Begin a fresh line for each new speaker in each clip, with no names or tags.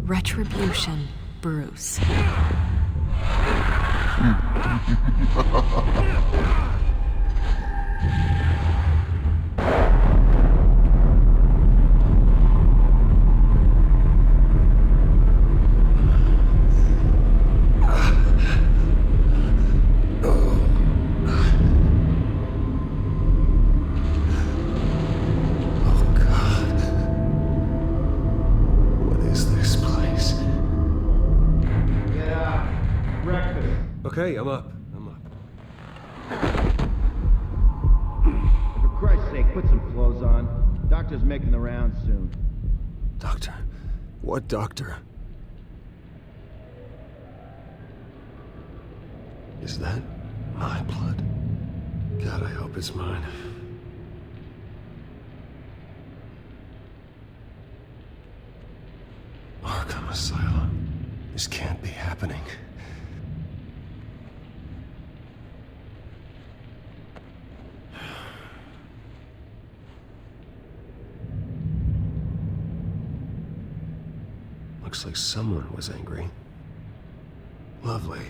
Retribution, Bruce.
Okay, I'm up.
For Christ's sake, put some clothes on. Doctor's making the rounds soon.
Doctor? What doctor? Is that my blood? God, I hope it's mine. Arkham Asylum. This can't be happening. Looks like someone was angry. Lovely.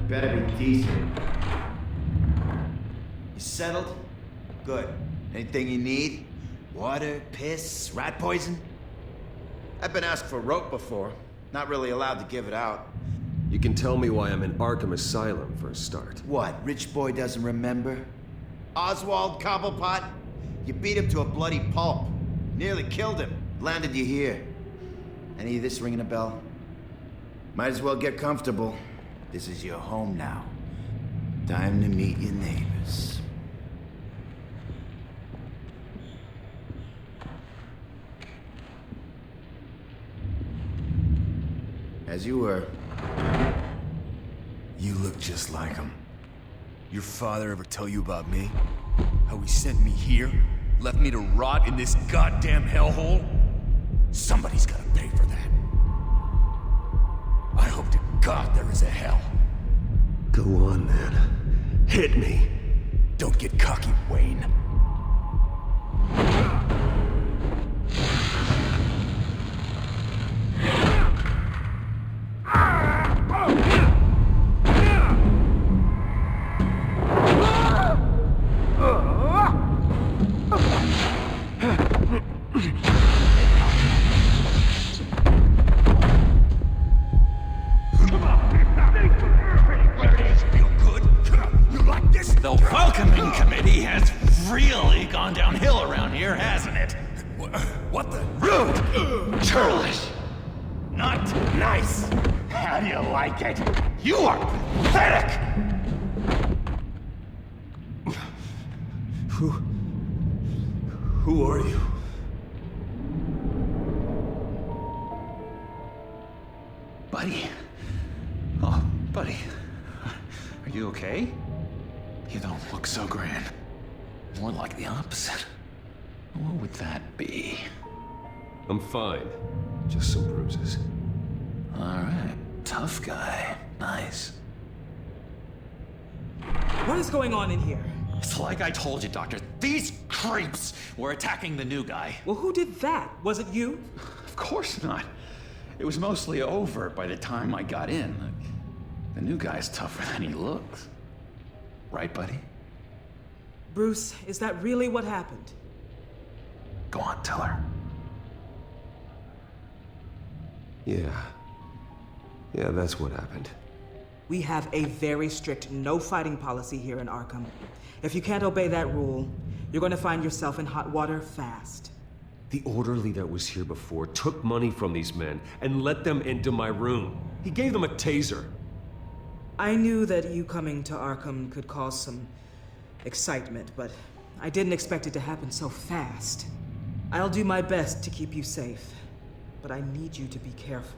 Better be decent. You settled? Good. Anything you need? Water, piss, rat poison? I've been asked for rope before. Not really allowed to give it out.
You can tell me why I'm in Arkham Asylum for a start.
What, rich boy doesn't remember? Oswald Cobblepot? You beat him to a bloody pulp. Nearly killed him. Landed you here. Any of this ringing a bell? Might as well get comfortable. This is your home now. Time to meet your neighbors. As you were.
You look just like him. Your father ever tell you about me? How he sent me here? Left me to rot in this goddamn hellhole? Somebody's gotta pay for that. I hope to God there is a hell.
Go on, then. Hit me.
Don't get cocky, Wayne.
The welcoming committee has really gone downhill around here, hasn't it?
What the?
Rude! Churlish! Not nice! How do you like it? You are pathetic!
Who are you?
Buddy? Oh, buddy. Are you okay? You don't look so grand. More like the opposite. What would that be?
I'm fine. Just some bruises.
Alright. Tough guy. Nice.
What is going on in here?
It's like I told you, Doctor. These creeps were attacking the new guy.
Well, who did that? Was it you?
Of course not. It was mostly over by the time I got in. The new guy's tougher than he looks. Right, buddy?
Bruce, is that really what happened?
Go on, tell her.
Yeah, that's what happened.
We have a very strict no fighting policy here in Arkham. If you can't obey that rule, you're going to find yourself in hot water fast.
The orderly that was here before took money from these men and let them into my room. He gave them a taser.
I knew that you coming to Arkham could cause some excitement, but I didn't expect it to happen so fast. I'll do my best to keep you safe, but I need you to be careful.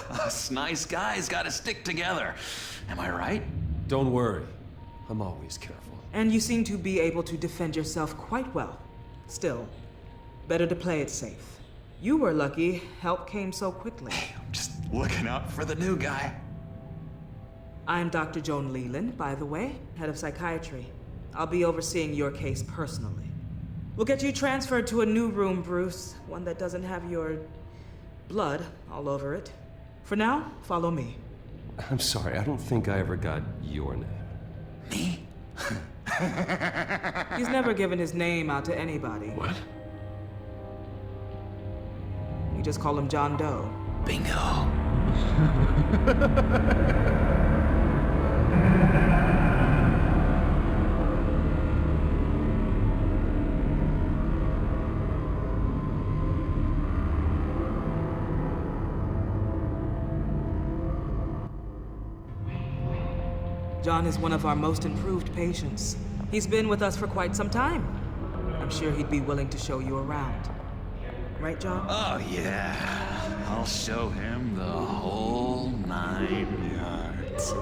Us nice guys gotta stick together. Am I right?
Don't worry. I'm always careful.
And you seem to be able to defend yourself quite well. Still, better to play it safe. You were lucky help came so quickly.
I'm just looking out for the new guy.
I'm Dr. Joan Leland, by the way, head of psychiatry. I'll be overseeing your case personally. We'll get you transferred to a new room, Bruce, one that doesn't have your blood all over it. For now, follow me.
I'm sorry, I don't think I ever got your name.
Me?
He's never given his name out to anybody.
What?
We just call him John Doe.
Bingo.
John is one of our most improved patients. He's been with us for quite some time. I'm sure he'd be willing to show you around. Right, John?
Oh, yeah. I'll show him the whole 9 yards.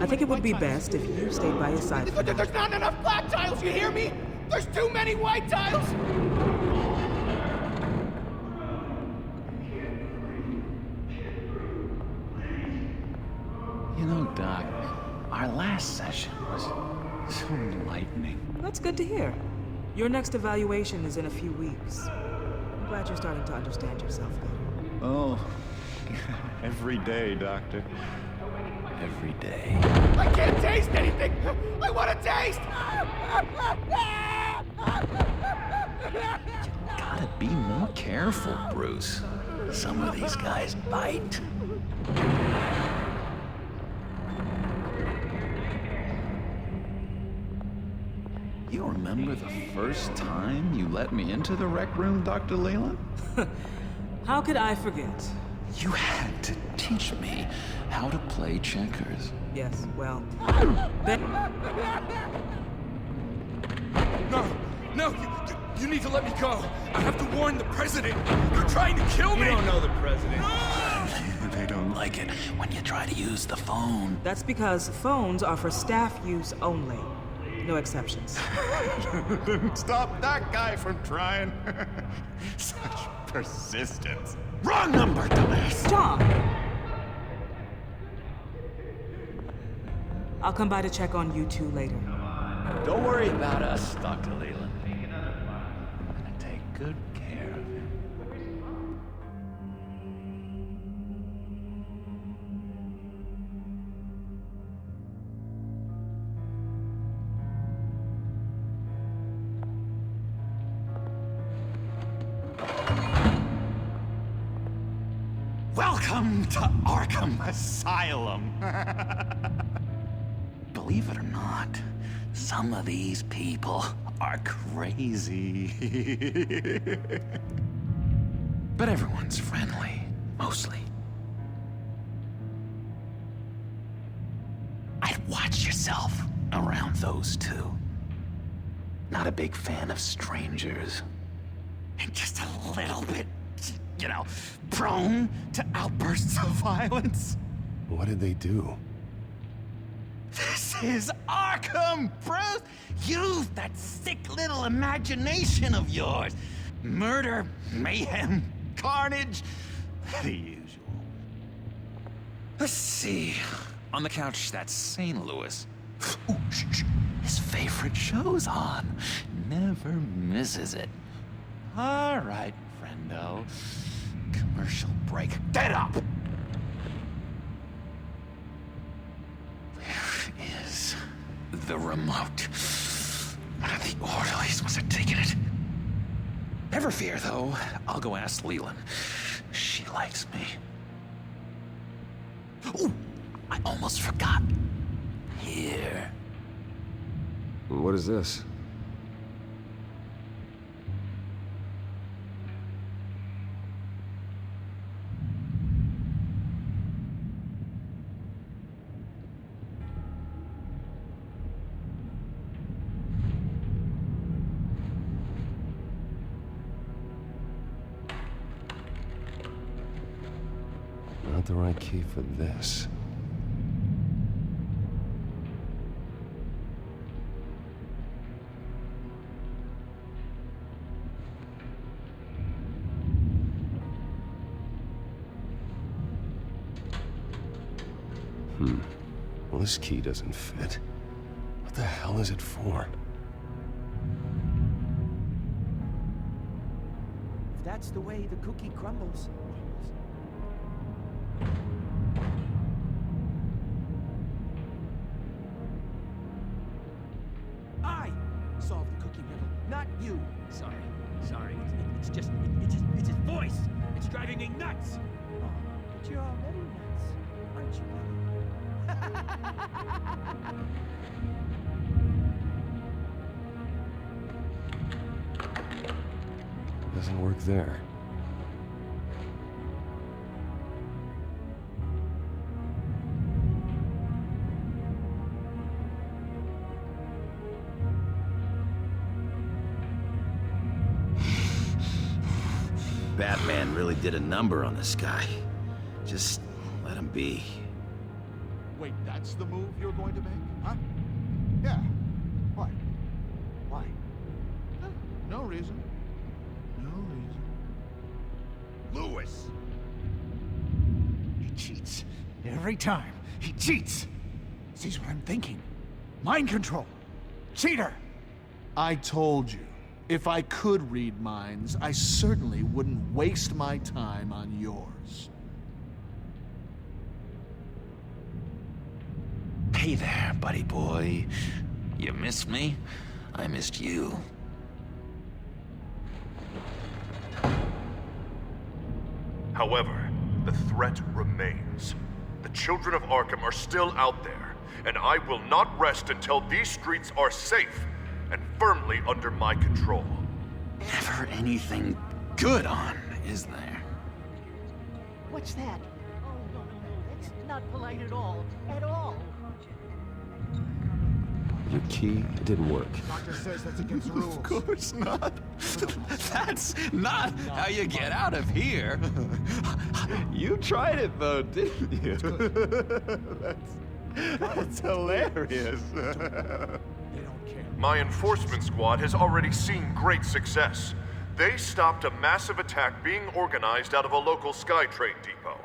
I think it would be best if you stayed by his side.
There's not enough black tiles, you hear me? There's too many white tiles!
You know, Doc, our last session was so enlightening.
That's good to hear. Your next evaluation is in a few weeks. I'm glad you're starting to understand yourself better.
Oh, every day, Doctor. Every day.
I can't taste anything! I want to taste!
Gotta be more careful, Bruce. Some of these guys bite. You remember the first time you let me into the rec room, Dr. Leland?
How could I forget?
You had to teach me how to play checkers.
Yes, well, Ben.
No, you need to let me go. I have to warn the president. They're trying to kill me.
You don't know the president.
They don't like it when you try to use the phone.
That's because phones are for staff use only. No exceptions.
Stop that guy from trying. Such persistence. Wrong number, dumbass.
John! I'll come by to check on you two later.
Don't worry about us, Dr. Leland. I'm gonna take good care of him. Welcome to Arkham Asylum. Believe it or not, some of these people are crazy. But everyone's friendly, mostly. I'd watch yourself around those two. Not a big fan of strangers. And just a little bit, you know, prone to outbursts of violence.
What did they do?
This is Arkham, Bruce! Use that sick little imagination of yours. Murder, mayhem, carnage, the usual. Let's see. On the couch, that's St. Louis. Ooh, shh. His favorite show's on. Never misses it. All right, friendo. Commercial break. Get up! Where is the remote? One of the orderlies must have taken it. Never fear, though. I'll go ask Leland. She likes me. Ooh, I almost forgot. Here.
What is this? Not the right key for this. Well, this key doesn't fit. What the hell is it for?
If that's the way the cookie crumbles. I solved the cookie riddle, not you.
Sorry. It's his voice. It's driving me nuts.
Oh, but you're already nuts, aren't you, buddy?
Doesn't work there.
Batman really did a number on this guy. Just let him be.
Wait, that's the move you're going to make? Huh? Yeah. What? Why? No reason. No reason.
Lewis!
He cheats. Every time. He cheats. Sees what I'm thinking. Mind control. Cheater! I told you. If I could read minds, I certainly wouldn't waste my time on yours.
Hey there, buddy boy. You missed me? I missed you.
However, the threat remains. The children of Arkham are still out there, and I will not rest until these streets are safe and firmly under my control.
Never anything good on, is there?
What's that? Oh, no. That's not polite at all. At all.
Your key, it didn't work.
Doctor says that's against the rules.
Of course not. That's not how you get out of here. You tried it though, didn't you? That's hilarious.
They don't care.
My enforcement squad has already seen great success. They stopped a massive attack being organized out of a local SkyTrade depot.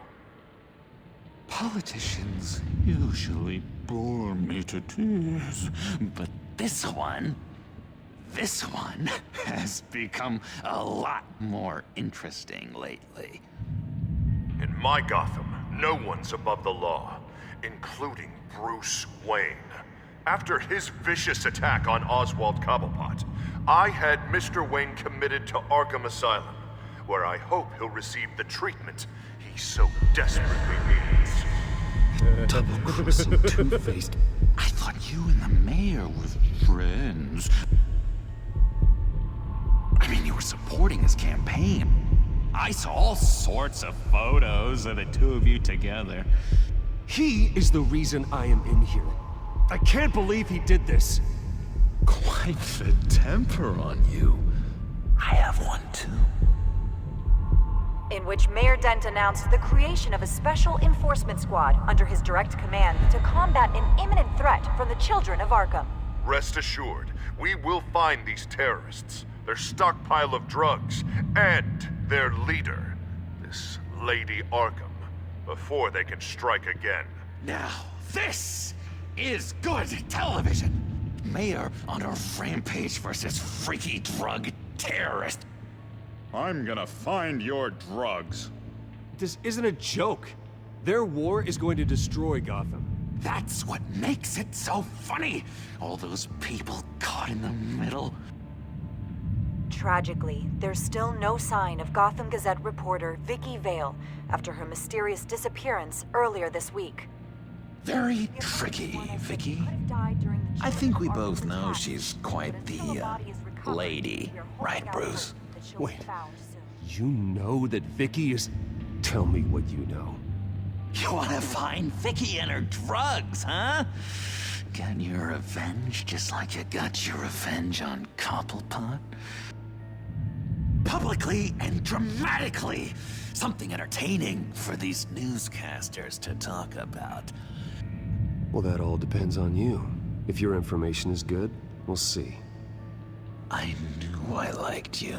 Politicians usually bore me to tears, but this one has become a lot more interesting lately.
In my Gotham, no one's above the law, including Bruce Wayne. After his vicious attack on Oswald Cobblepot, I had Mr. Wayne committed to Arkham Asylum, where I hope he'll receive the treatment he so desperately needs.
Double-crossing two-faced. I thought you and the mayor were friends. I mean, you were supporting his campaign. I saw all sorts of photos of the two of you together.
He is the reason I am in here. I can't believe he did this.
Quite the temper on you. I have one too.
In which Mayor Dent announced the creation of a special enforcement squad under his direct command to combat an imminent threat from the children of Arkham.
Rest assured, we will find these terrorists, their stockpile of drugs, and their leader, this Lady Arkham, before they can strike again.
Now, this is good television. Mayor on a rampage versus freaky drug terrorist.
I'm gonna find your drugs.
This isn't a joke. Their war is going to destroy Gotham.
That's what makes it so funny. All those people caught in the middle.
Tragically, there's still no sign of Gotham Gazette reporter Vicky Vale after her mysterious disappearance earlier this week.
Very tricky, Vicky. I think we both know she's quite the, lady, right, Bruce?
Wait, you know that Vicky is... Tell me what you know.
You wanna find Vicky and her drugs, huh? Get your revenge just like you got your revenge on Cobblepot? Publicly and dramatically! Something entertaining for these newscasters to talk about.
Well, that all depends on you. If your information is good, we'll see.
I knew I liked you.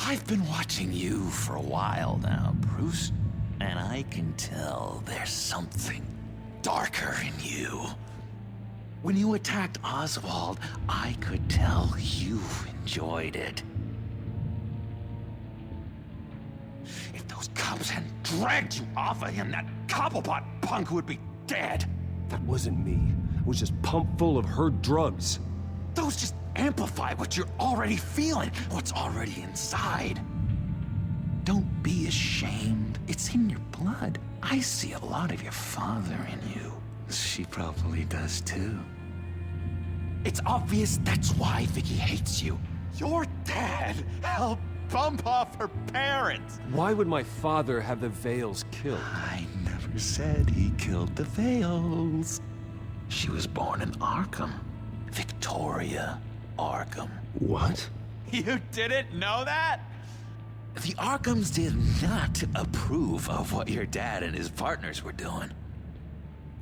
I've been watching you for a while now, Bruce, and I can tell there's something darker in you. When you attacked Oswald, I could tell you enjoyed it. If those cops hadn't dragged you off of him, that Cobblepot punk would be dead.
That wasn't me. I was just pumped full of her drugs.
Those just amplify what you're already feeling, what's already inside. Don't be ashamed. It's in your blood. I see a lot of your father in you. She probably does too. It's obvious that's why Vicky hates you.
Your dad helped bump off her parents.
Why would my father have the Vales killed?
I never said he killed the Vales. She was born in Arkham. Victoria Arkham.
What?
You didn't know that?
The Arkhams did not approve of what your dad and his partners were doing.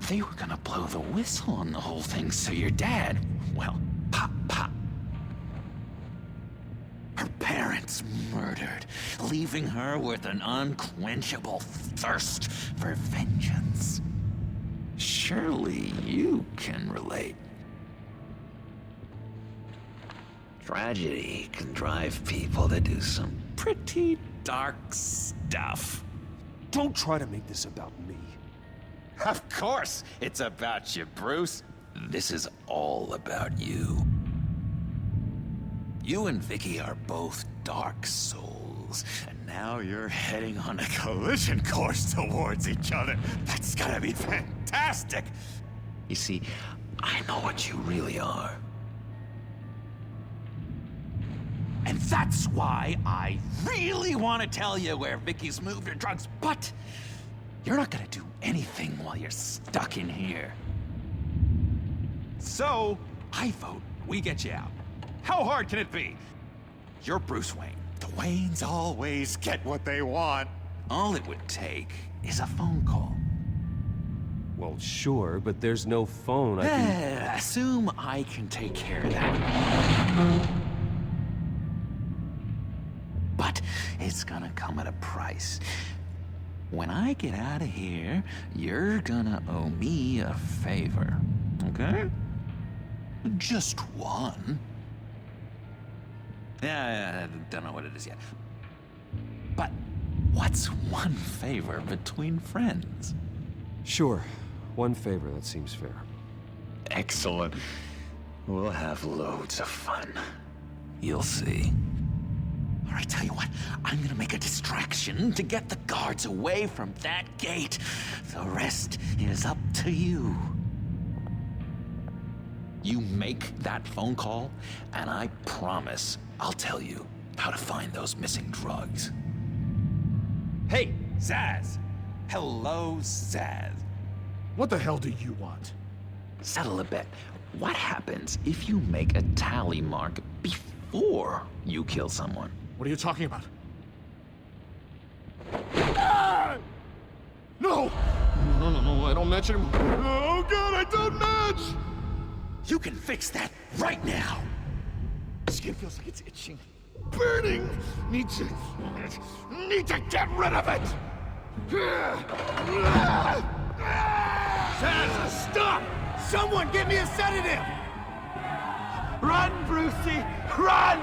They were gonna blow the whistle on the whole thing, so your dad, well, pop, pop. Her parents murdered, leaving her with an unquenchable thirst for vengeance. Surely you can relate. Tragedy can drive people to do some pretty dark stuff.
Don't try to make this about me.
Of course it's about you, Bruce. This is all about you. You and Vicky are both dark souls, and now you're heading on a collision course towards each other. That's gonna be fantastic! You see, I know what you really are. And that's why I really want to tell you where Vicky's moved her drugs, but you're not gonna do anything while you're stuck in here. So, I vote we get you out. How hard can it be? You're Bruce Wayne. The Waynes always get what they want. All it would take is a phone call.
Well, sure, but there's no phone. I can...
Assume I can take care of that. But it's gonna come at a price. When I get out of here, you're gonna owe me a favor, okay? Just one. Yeah, I don't know what it is yet. But what's one favor between friends?
Sure. One favor, that seems fair.
Excellent. We'll have loads of fun. You'll see. All right, tell you what, I'm gonna make a distraction to get the guards away from that gate. The rest is up to you. You make that phone call, and I promise I'll tell you how to find those missing drugs. Hey, Zaz! Hello, Zaz.
What the hell do you want?
Settle a bet. What happens if you make a tally mark before you kill someone?
What are you talking about? Ah! No! No, I don't match anymore. Oh god, I don't match!
You can fix that right now!
Skin feels like it's itching. Burning! Need to get rid of it!
Zaz, stop! Someone give me a sedative!
Run, Brucey! Run!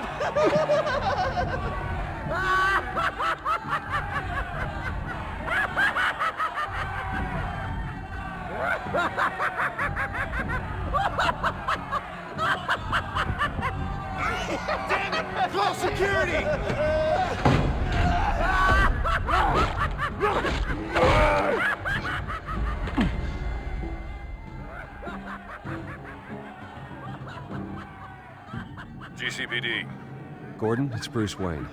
Damn it! Call security!
GCPD.
Gordon, it's Bruce Wayne.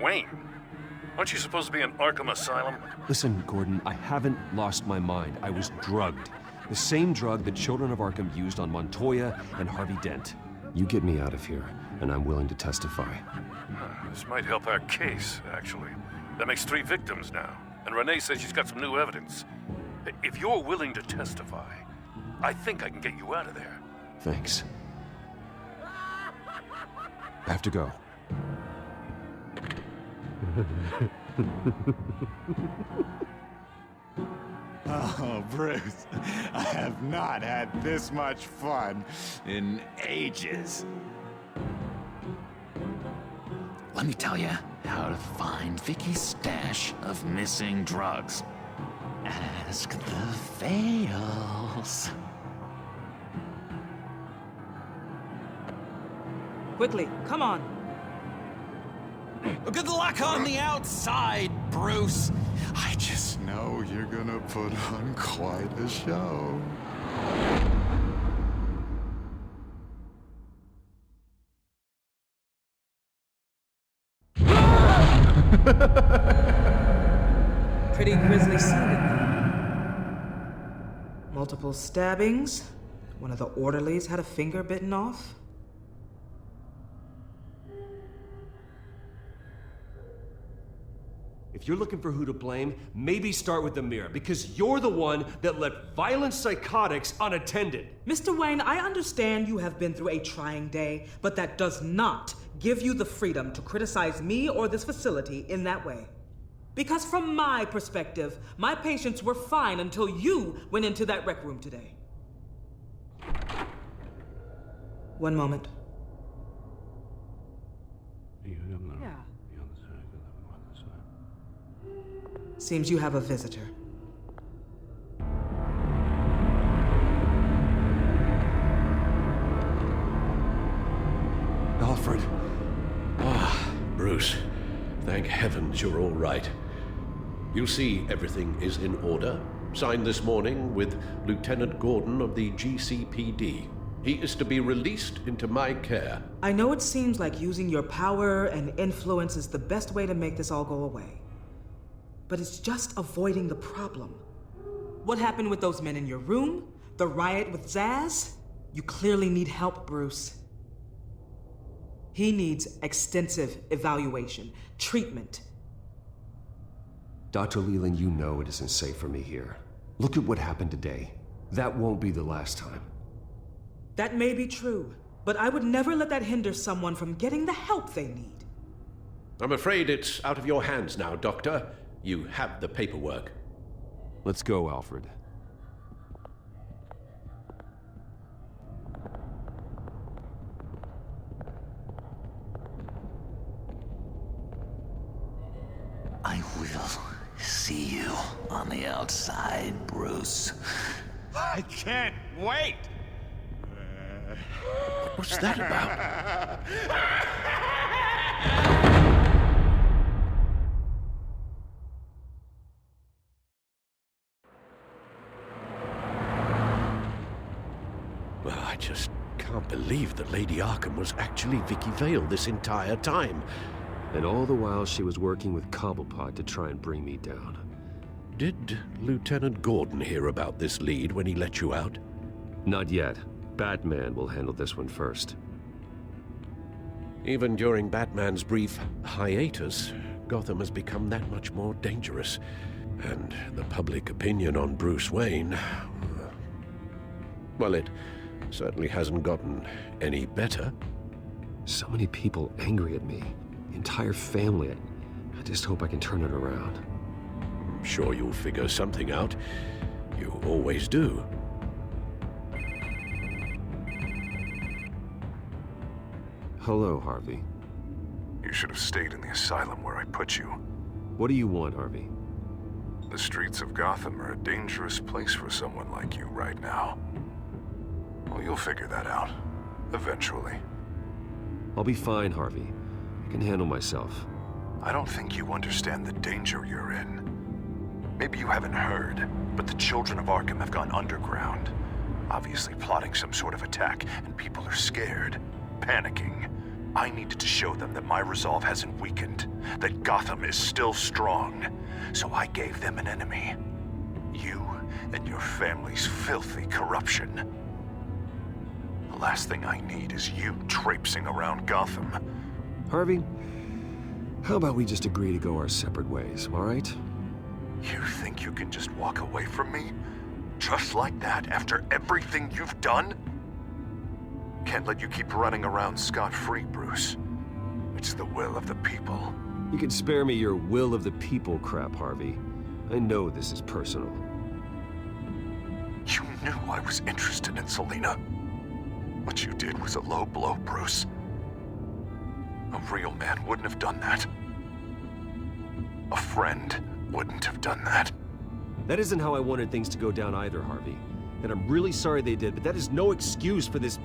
Wayne? Aren't you supposed to be in Arkham Asylum?
Listen, Gordon, I haven't lost my mind. I was drugged. The same drug the children of Arkham used on Montoya and Harvey Dent. You get me out of here, and I'm willing to testify.
This might help our case, actually. That makes 3 victims now, and Renee says she's got some new evidence. If you're willing to testify, I think I can get you out of there.
Thanks. I have to go.
Oh, Bruce, I have not had this much fun in ages.
Let me tell you how to find Vicky's stash of missing drugs. Ask the Fails.
Quickly, come on.
Good luck on the outside, Bruce.
I just know you're gonna put on quite a show.
Pretty grisly scene. Multiple stabbings. One of the orderlies had a finger bitten off.
If you're looking for who to blame, maybe start with the mirror, because you're the one that left violent psychotics unattended.
Mr. Wayne, I understand you have been through a trying day, but that does not give you the freedom to criticize me or this facility in that way. Because from my perspective, my patients were fine until you went into that rec room today. One moment.
Yeah.
Seems you have a visitor.
Alfred. Ah, Bruce. Thank heavens you're all right. You see, everything is in order. Signed this morning with Lieutenant Gordon of the GCPD. He is to be released into my care.
I know it seems like using your power and influence is the best way to make this all go away. But it's just avoiding the problem. What happened with those men in your room? The riot with Zaz? You clearly need help, Bruce. He needs extensive evaluation, treatment.
Dr. Leland, you know it isn't safe for me here. Look at what happened today. That won't be the last time.
That may be true, but I would never let that hinder someone from getting the help they need.
I'm afraid it's out of your hands now, Doctor. You have the paperwork.
Let's go, Alfred.
I will see you on the outside, Bruce.
I can't wait!
What's that about? Well, I just can't believe that Lady Arkham was actually Vicky Vale this entire time.
And all the while she was working with Cobblepot to try and bring me down.
Did Lieutenant Gordon hear about this lead when he let you out?
Not yet. Batman will handle this one first.
Even during Batman's brief hiatus, Gotham has become that much more dangerous. And the public opinion on Bruce Wayne... well, it certainly hasn't gotten any better.
So many people angry at me. The entire family. I just hope I can turn it around.
I'm sure you'll figure something out. You always do.
Hello, Harvey.
You should have stayed in the asylum where I put you.
What do you want, Harvey?
The streets of Gotham are a dangerous place for someone like you right now. Well, you'll figure that out. Eventually.
I'll be fine, Harvey. I can handle myself.
I don't think you understand the danger you're in. Maybe you haven't heard, but the children of Arkham have gone underground. Obviously plotting some sort of attack, and people are scared, panicking. I needed to show them that my resolve hasn't weakened, that Gotham is still strong. So I gave them an enemy. You and your family's filthy corruption. The last thing I need is you traipsing around Gotham.
Harvey, how about we just agree to go our separate ways, all right?
You think you can just walk away from me? Just like that, after everything you've done? Can't let you keep running around scot-free, Bruce. It's the will of the people.
You can spare me your will of the people crap, Harvey. I know this is personal.
knew I was interested in Selena. What you did was a low blow, Bruce. A real man wouldn't have done that. A friend wouldn't have done that.
That isn't how I wanted things to go down either, Harvey. And I'm really sorry they did, but that is no excuse for this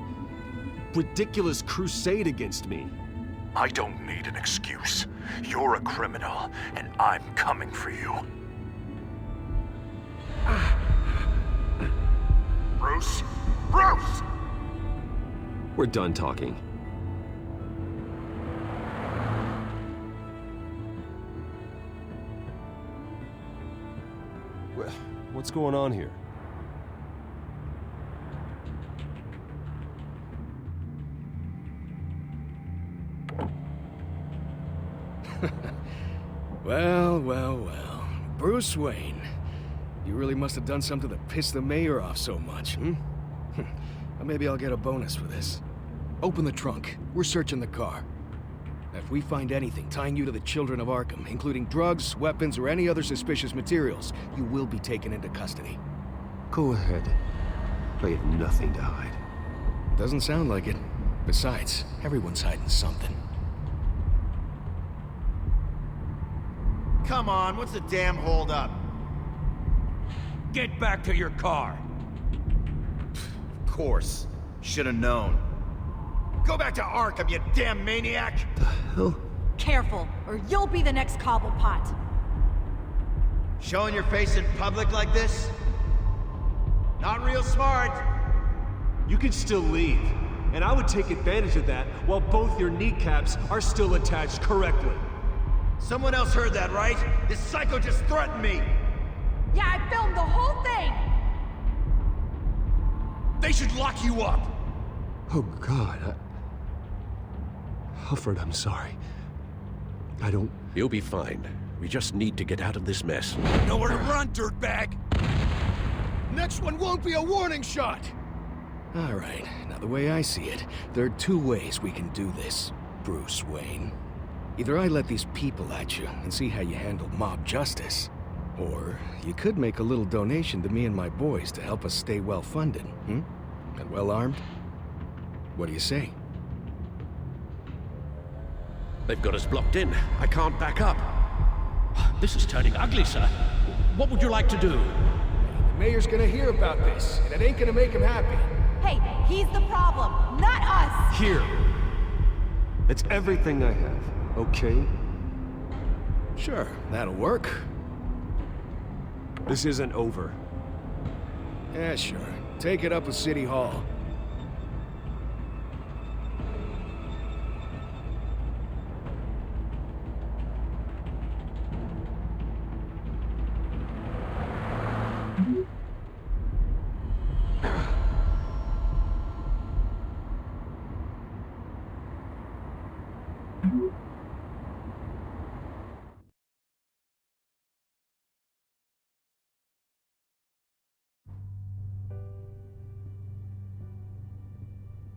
ridiculous crusade against me.
I don't need an excuse. You're a criminal, and I'm coming for you. Bruce? Bruce!
We're done talking. What's going on here?
Well, well, well. Bruce Wayne. You really must have done something to piss the mayor off so much, hmm? Well, maybe I'll get a bonus for this. Open the trunk. We're searching the car. If we find anything tying you to the Children of Arkham, including drugs, weapons, or any other suspicious materials, you will be taken into custody.
Go ahead. I have nothing to hide.
Doesn't sound like it. Besides, everyone's hiding something.
Come on, what's the damn holdup?
Get back to your car.
Of course. Should've known. Go back to Arkham, you damn maniac!
The hell?
Careful, or you'll be the next Cobblepot.
Showing your face in public like this? Not real smart.
You can still leave, and I would take advantage of that while both your kneecaps are still attached correctly.
Someone else heard that, right? This psycho just threatened me!
Yeah, I filmed the whole thing!
They should lock you up!
Oh, God. Alfred, I'm sorry. I don't...
You'll be fine. We just need to get out of this mess.
Nowhere to run, dirtbag!
Next one won't be a warning shot! All right, now the way I see it, there are two ways we can do this, Bruce Wayne. Either I let these people at you and see how you handle mob justice, or you could make a little donation to me and my boys to help us stay well-funded, And well-armed? What do you say?
They've got us blocked in. I can't back up. This is turning ugly, sir. What would you like to do?
The mayor's gonna hear about this, and it ain't gonna make him happy.
Hey, he's the problem, not us!
Here. It's everything I have, okay?
Sure, that'll work.
This isn't over.
Yeah, sure. Take it up with City Hall.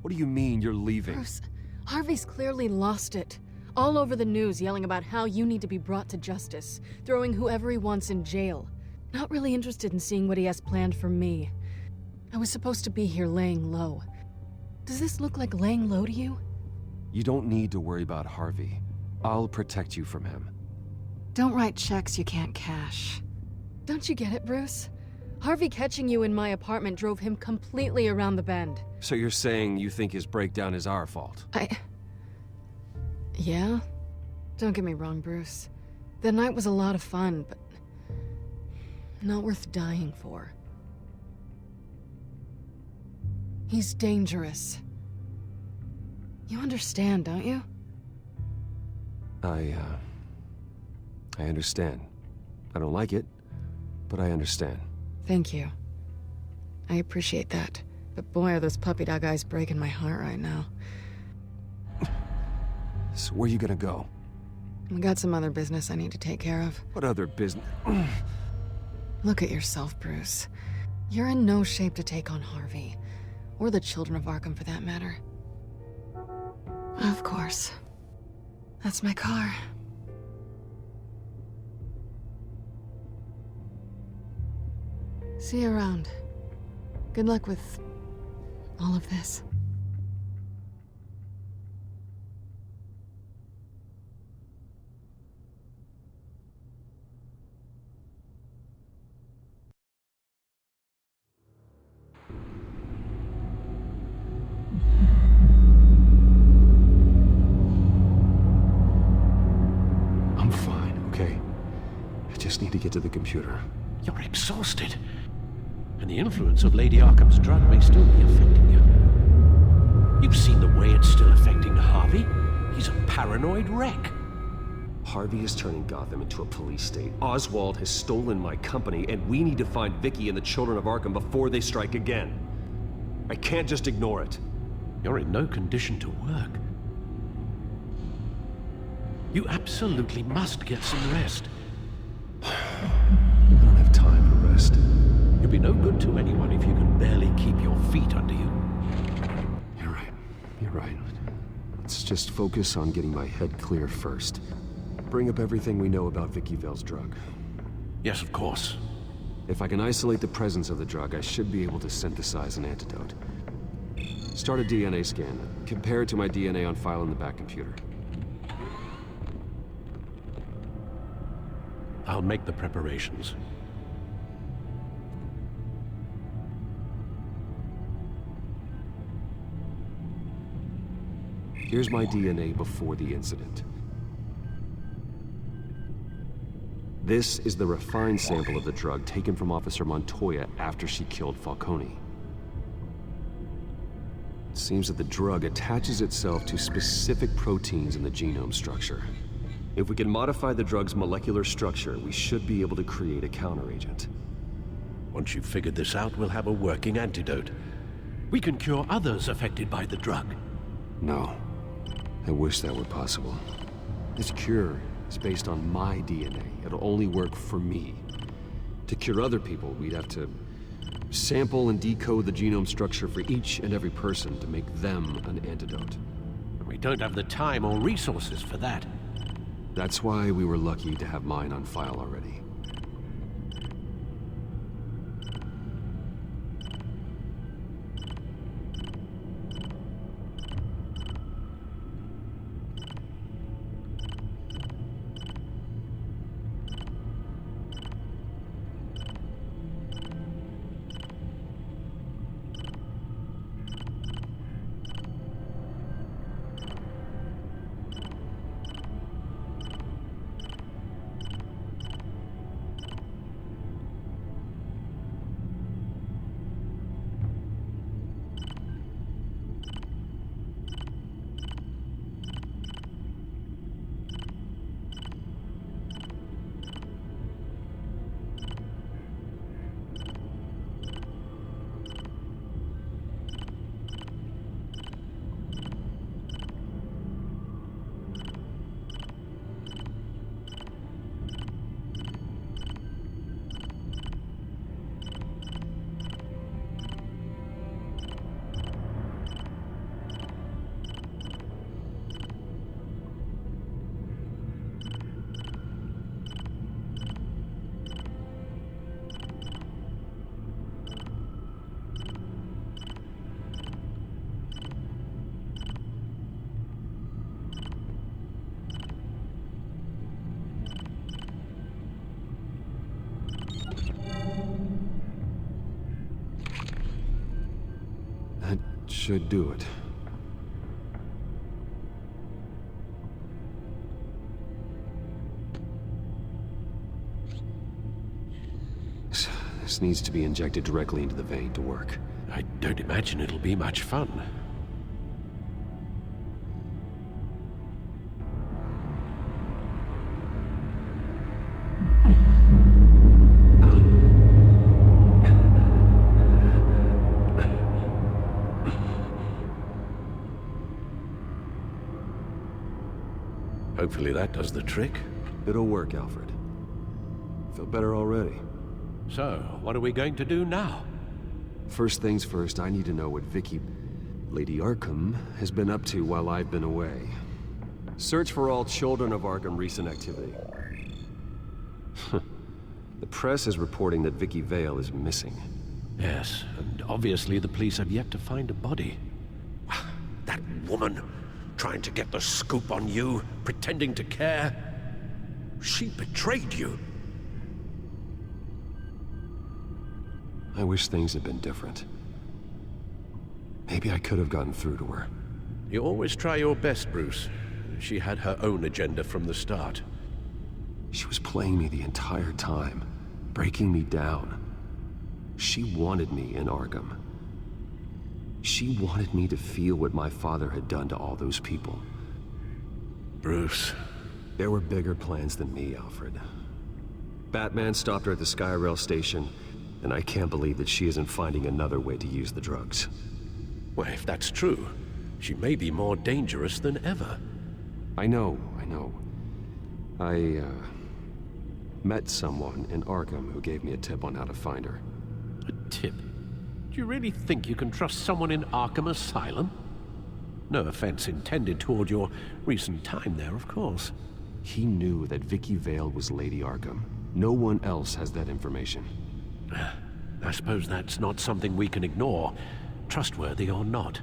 What do you mean you're leaving?
Bruce, Harvey's clearly lost it. All over the news yelling about how you need to be brought to justice, throwing whoever he wants in jail. Not really interested in seeing what he has planned for me. I was supposed to be here laying low. Does this look like laying low to you?
You don't need to worry about Harvey. I'll protect you from him.
Don't write checks you can't cash. Don't you get it, Bruce? Harvey catching you in my apartment drove him completely around the bend.
So you're saying you think his breakdown is our fault?
Yeah? Don't get me wrong, Bruce. The night was a lot of fun, but not worth dying for. He's dangerous. You understand, don't you?
I understand. I don't like it, but I understand.
Thank you. I appreciate that. But boy, are those puppy dog eyes breaking my heart right now.
So where are you gonna go?
I got some other business I need to take care of.
What other business?
Look at yourself, Bruce. You're in no shape to take on Harvey. Or the Children of Arkham, for that matter. Of course. That's my car. See you around. Good luck with all of this.
I'm fine, okay? I just need to get to the computer.
You're exhausted. And the influence of Lady Arkham's drug may still be affecting you. You've seen the way it's still affecting Harvey. He's a paranoid wreck.
Harvey is turning Gotham into a police state. Oswald has stolen my company, and we need to find Vicky and the children of Arkham before they strike again. I can't just ignore it.
You're in no condition to work. You absolutely must get some rest.
I don't have time to rest.
You'll be no good to anyone if you can barely keep your feet under you.
You're right. You're right. Let's just focus on getting my head clear first. Bring up everything we know about Vicky Vale's drug.
Yes, of course.
If I can isolate the presence of the drug, I should be able to synthesize an antidote. Start a DNA scan. Compare it to my DNA on file in the back computer.
I'll make the preparations.
Here's my DNA before the incident. This is the refined sample of the drug taken from Officer Montoya after she killed Falcone. It seems that the drug attaches itself to specific proteins in the genome structure. If we can modify the drug's molecular structure, we should be able to create a counteragent.
Once you've figured this out, we'll have a working antidote. We can cure others affected by the drug.
No. I wish that were possible. This cure is based on my DNA. It'll only work for me. To cure other people, we'd have to sample and decode the genome structure for each and every person to make them an antidote.
We don't have the time or resources for that.
That's why we were lucky to have mine on file already. That should do it. This needs to be injected directly into the vein to work.
I don't imagine it'll be much fun. Hopefully that does the trick.
It'll work, Alfred. Feel better already.
So, what are we going to do now?
First things first, I need to know what Vicky, Lady Arkham, has been up to while I've been away. Search for all children of Arkham recent activity. The press is reporting that Vicky Vale is missing.
Yes, and obviously the police have yet to find a body. That woman, trying to get the scoop on you, pretending to care. She betrayed you.
I wish things had been different. Maybe I could have gotten through to her.
You always try your best, Bruce. She had her own agenda from the start.
She was playing me the entire time, breaking me down. She wanted me in Arkham. She wanted me to feel what my father had done to all those people.
Bruce.
There were bigger plans than me, Alfred. Batman stopped her at the Skyrail station, and I can't believe that she isn't finding another way to use the drugs.
Well, if that's true, she may be more dangerous than ever.
I know. I met someone in Arkham who gave me a tip on how to find her.
A tip? Do you really think you can trust someone in Arkham Asylum? No offense intended toward your recent time there, of course.
He knew that Vicky Vale was Lady Arkham. No one else has that information.
I suppose that's not something we can ignore, trustworthy or not.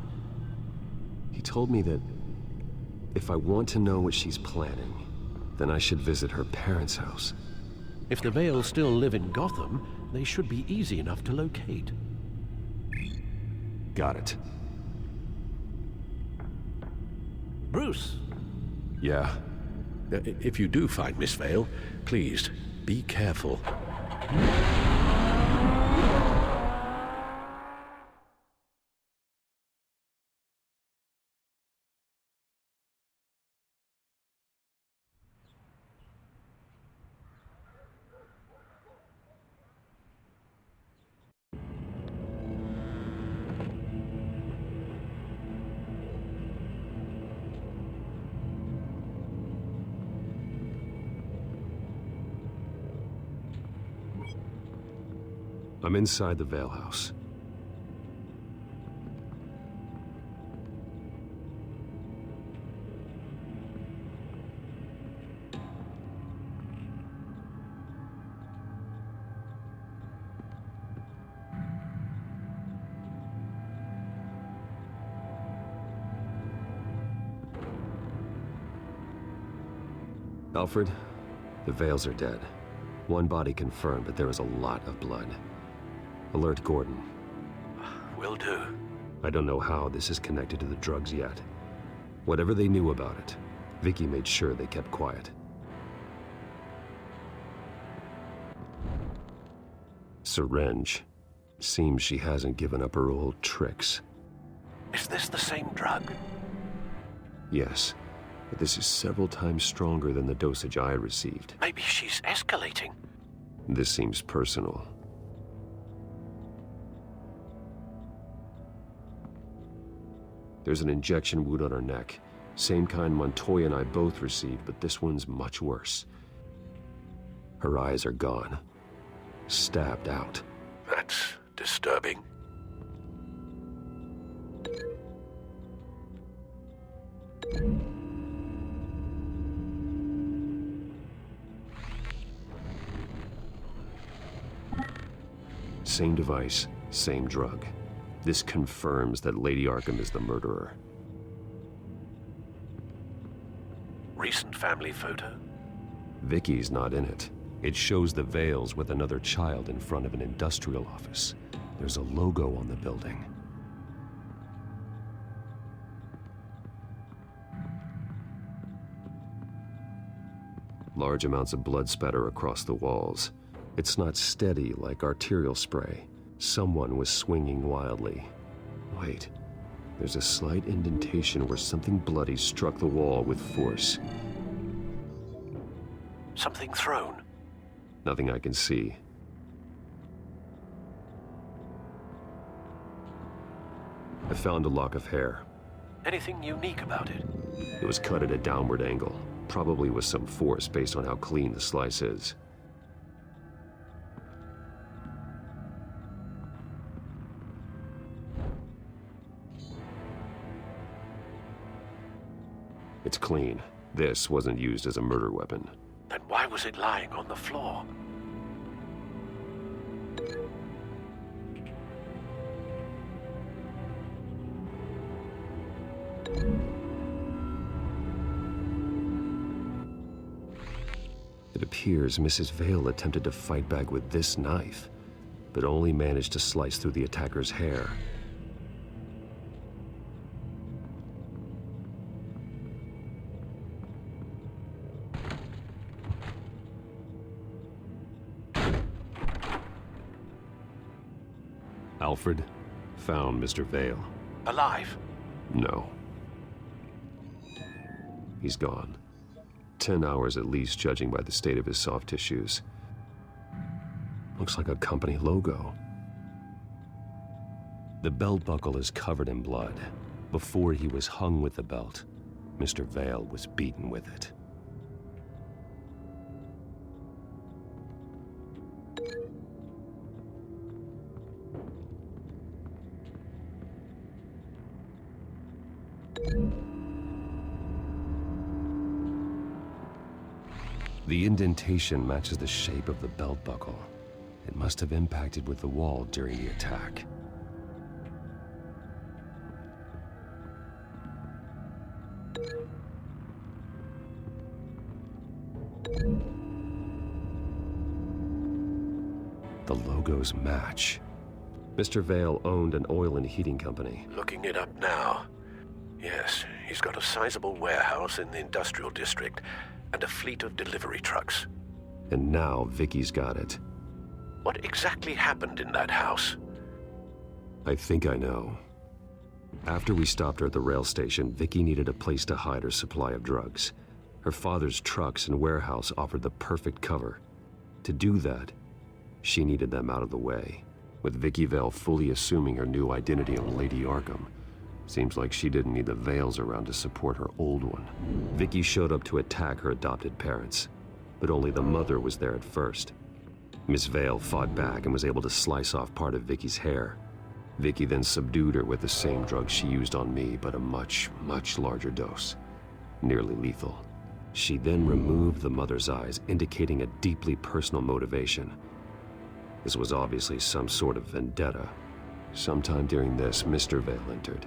He told me that if I want to know what she's planning, then I should visit her parents' house.
If the Vales still live in Gotham, they should be easy enough to locate.
Got it.
Bruce!
Yeah?
If you do find Miss Vale, please, be careful.
I'm inside the Vale house. Alfred, the Vales are dead. One body confirmed, but there is a lot of blood. Alert Gordon.
Will do.
I don't know how this is connected to the drugs yet. Whatever they knew about it, Vicky made sure they kept quiet. Syringe. Seems she hasn't given up her old tricks.
Is this the same drug?
Yes, but this is several times stronger than the dosage I received.
Maybe she's escalating.
This seems personal. There's an injection wound on her neck. Same kind Montoya and I both received, but this one's much worse. Her eyes are gone. Stabbed out.
That's disturbing.
Same device, same drug. This confirms that Lady Arkham is the murderer.
Recent family photo?
Vicky's not in it. It shows the Vales with another child in front of an industrial office. There's a logo on the building. Large amounts of blood spatter across the walls. It's not steady like arterial spray. Someone was swinging wildly. Wait, there's a slight indentation where something bloody struck the wall with force.
Something thrown?
Nothing I can see. I found a lock of hair.
Anything unique about it?
It was cut at a downward angle. Probably with some force based on how clean the slice is. It's clean. This wasn't used as a murder weapon.
Then why was it lying on the floor?
It appears Mrs. Vale attempted to fight back with this knife, but only managed to slice through the attacker's hair. Alfred found Mr. Vale.
Alive?
No. He's gone. 10 hours at least, judging by the state of his soft tissues. Looks like a company logo. The belt buckle is covered in blood. Before he was hung with the belt, Mr. Vale was beaten with it. The indentation matches the shape of the belt buckle. It must have impacted with the wall during the attack. The logos match. Mr. Vale owned an oil and heating company.
Looking it up now. Yes, he's got a sizable warehouse in the industrial district and a fleet of delivery trucks.
And now Vicky's got it.
What exactly happened in that house?
I think I know. After we stopped her at the rail station, Vicky needed a place to hide her supply of drugs. Her father's trucks and warehouse offered the perfect cover. To do that, she needed them out of the way. With Vicky Vale fully assuming her new identity of Lady Arkham, seems like she didn't need the Vales around to support her old one. Vicky showed up to attack her adopted parents, but only the mother was there at first. Miss Vale fought back and was able to slice off part of Vicky's hair. Vicky then subdued her with the same drug she used on me, but a much, much larger dose. Nearly lethal. She then removed the mother's eyes, indicating a deeply personal motivation. This was obviously some sort of vendetta. Sometime during this, Mr. Vale entered.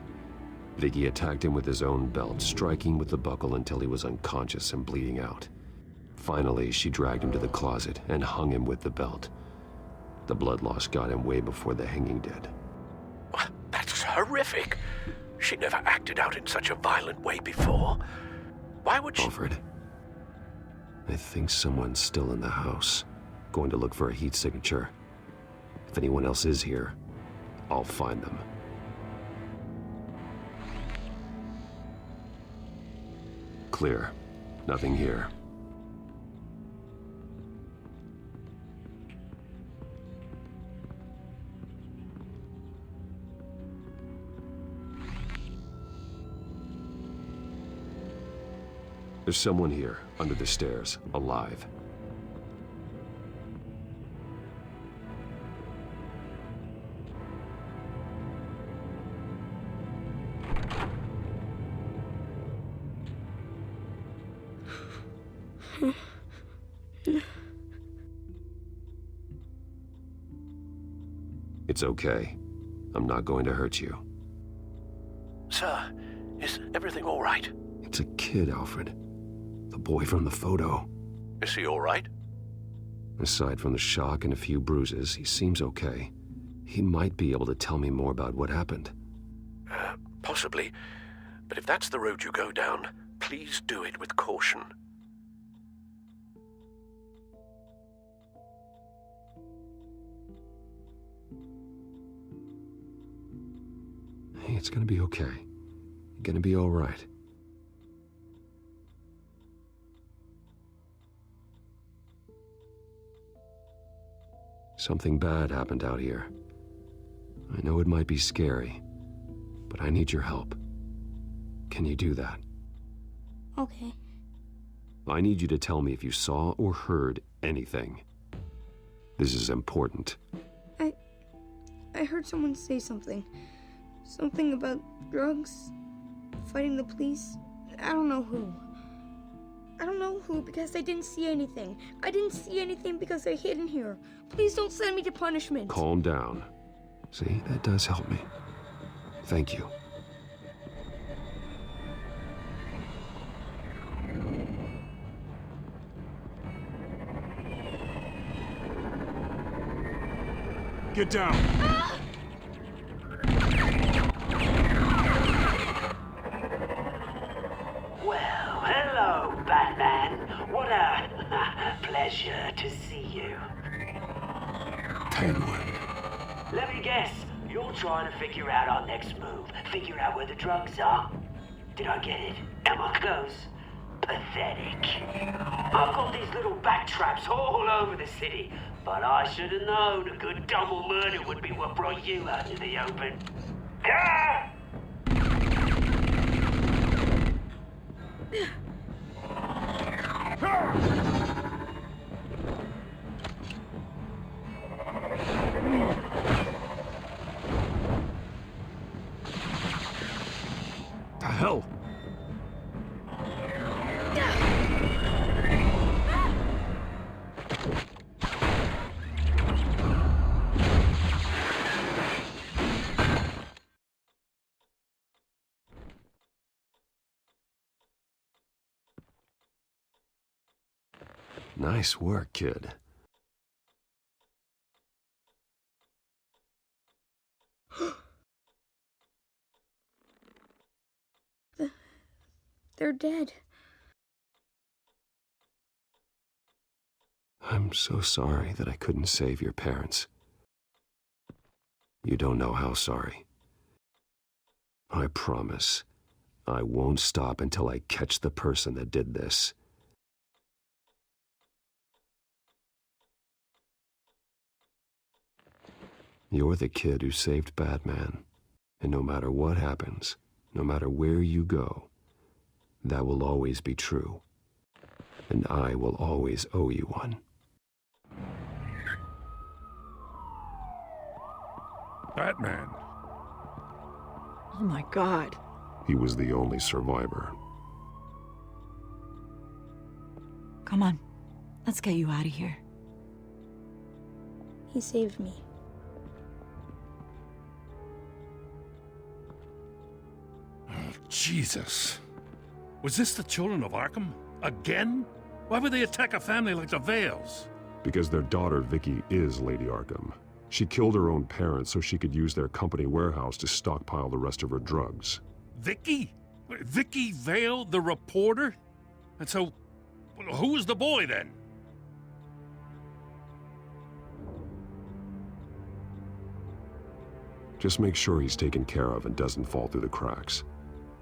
Vicky attacked him with his own belt, striking with the buckle until he was unconscious and bleeding out. Finally, she dragged him to the closet and hung him with the belt. The blood loss got him way before the hanging did.
That's horrific. She never acted out in such a violent way before. Why would she—
Alfred, I think someone's still in the house. Going to look for a heat signature. If anyone else is here, I'll find them. Clear. Nothing here. There's someone here, under the stairs, alive. It's okay. I'm not going to hurt you.
Sir, is everything all right?
It's a kid, Alfred. The boy from the photo.
Is he all right?
Aside from the shock and a few bruises, he seems okay. He might be able to tell me more about what happened.
Possibly. But if that's the road you go down, please do it with caution.
Hey, it's gonna be okay. You're gonna be all right. Something bad happened out here. I know it might be scary, but I need your help. Can you do that?
Okay.
I need you to tell me if you saw or heard anything. This is important.
I heard someone say something. Something about drugs, fighting the police. I don't know who. I don't know who because I didn't see anything. I didn't see anything because I hid in here. Please don't send me to punishment.
Calm down. See, that does help me. Thank you.
Get down.
Well, hello, Batman. What a pleasure to see you.
Penguin.
Let me guess, you're trying to figure out our next move. Figure out where the drugs are. Did I get it? Am I close? Pathetic. I've got these little bat traps all over the city, but I should have known a good double murder would be what brought you out to the open. Ah!
The hell? Nice work, kid.
They're dead.
I'm so sorry that I couldn't save your parents. You don't know how sorry. I promise, I won't stop until I catch the person that did this. You're the kid who saved Batman, and no matter what happens, no matter where you go, that will always be true, and I will always owe you one.
Batman.
Oh my God.
He was the only survivor.
Come on, let's get you out of here.
He saved me.
Jesus. Was this the children of Arkham? Again? Why would they attack a family like the Vales?
Because their daughter, Vicky, is Lady Arkham. She killed her own parents so she could use their company warehouse to stockpile the rest of her drugs.
Vicky? Vicky Vale, the reporter? And so, who was the boy then?
Just make sure he's taken care of and doesn't fall through the cracks.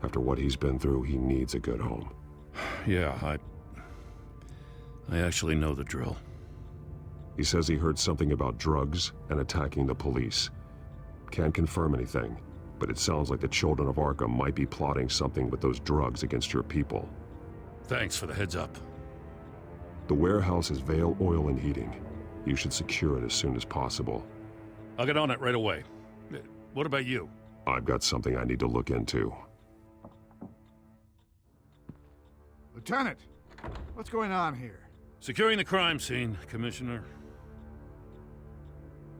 After what he's been through, he needs a good home.
Yeah, I actually know the drill.
He says he heard something about drugs and attacking the police. Can't confirm anything, but it sounds like the children of Arkham might be plotting something with those drugs against your people.
Thanks for the heads up.
The warehouse is Vale Oil and Heating. You should secure it as soon as possible.
I'll get on it right away. What about you?
I've got something I need to look into.
Lieutenant, what's going on here?
Securing the crime scene, Commissioner.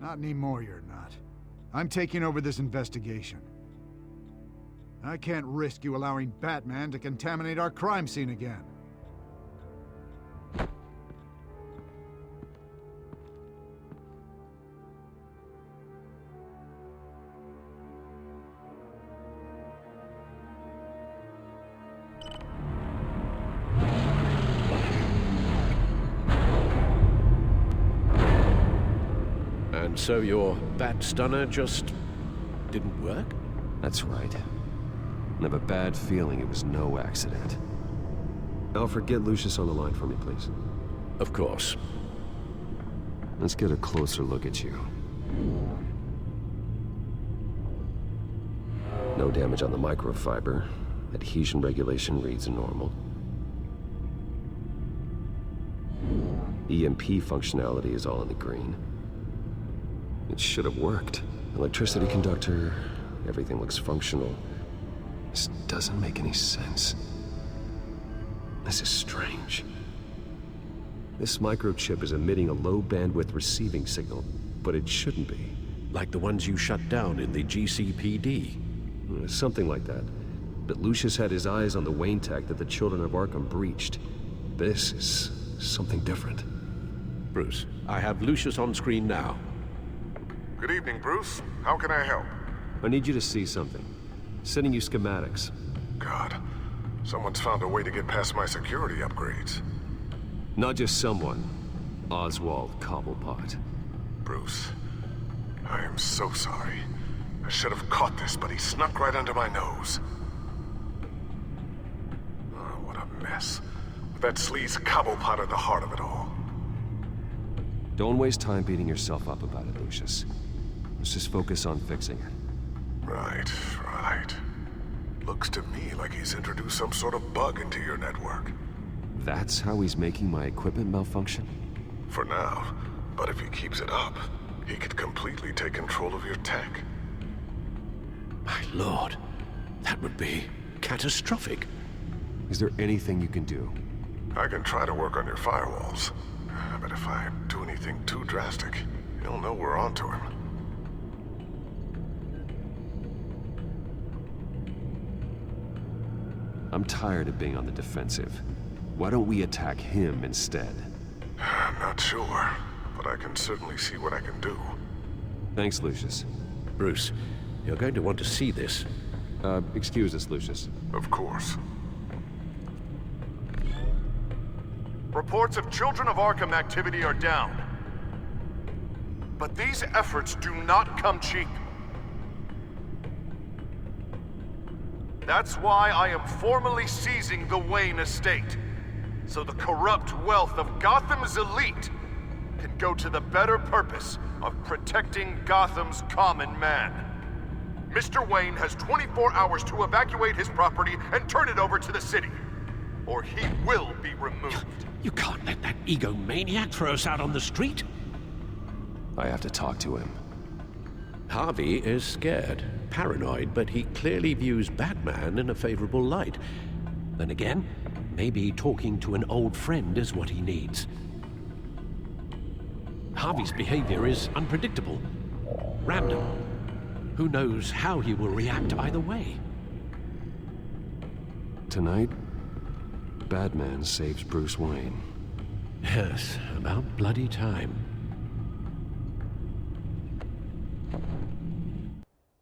Not anymore, you're not. I'm taking over this investigation. I can't risk you allowing Batman to contaminate our crime scene again.
And so your bat stunner just didn't work?
That's right. I have a bad feeling it was no accident. Alfred, get Lucius on the line for me, please.
Of course.
Let's get a closer look at you. No damage on the microfiber. Adhesion regulation reads normal. EMP functionality is all in the green. It should have worked. Electricity conductor, everything looks functional. This doesn't make any sense. This is strange. This microchip is emitting a low bandwidth receiving signal, but it shouldn't be.
Like the ones you shut down in the GCPD?
Something like that. But Lucius had his eyes on the Wayne tech that the children of Arkham breached. This is something different.
Bruce, I have Lucius on screen now.
Good evening, Bruce. How can I help?
I need you to see something. Sending you schematics.
God, someone's found a way to get past my security upgrades.
Not just someone. Oswald Cobblepot.
Bruce, I am so sorry. I should have caught this, but he snuck right under my nose. Oh, what a mess. With that sleaze Cobblepot at the heart of it all.
Don't waste time beating yourself up about it, Lucius. Let's just focus on fixing it.
Right. Looks to me like he's introduced some sort of bug into your network.
That's how he's making my equipment malfunction?
For now, but if he keeps it up, he could completely take control of your tech.
My lord, that would be catastrophic.
Is there anything you can do?
I can try to work on your firewalls, but if I do anything too drastic, he'll know we're onto him.
I'm tired of being on the defensive. Why don't we attack him instead?
I'm not sure, but I can certainly see what I can do.
Thanks, Lucius.
Bruce, you're going to want to see this.
Excuse us, Lucius.
Of course. Reports of Children of Arkham activity are down. But these efforts do not come cheap. That's why I am formally seizing the Wayne estate, so the corrupt wealth of Gotham's elite can go to the better purpose of protecting Gotham's common man. Mr. Wayne has 24 hours to evacuate his property and turn it over to the city, or he will be removed.
You can't let that egomaniac throw us out on the street.
I have to talk to him.
Harvey is scared, paranoid, but he clearly views Batman in a favorable light. Then again, maybe talking to an old friend is what he needs. Harvey's behavior is unpredictable, random. Who knows how he will react either way?
Tonight, Batman saves Bruce Wayne.
Yes, about bloody time.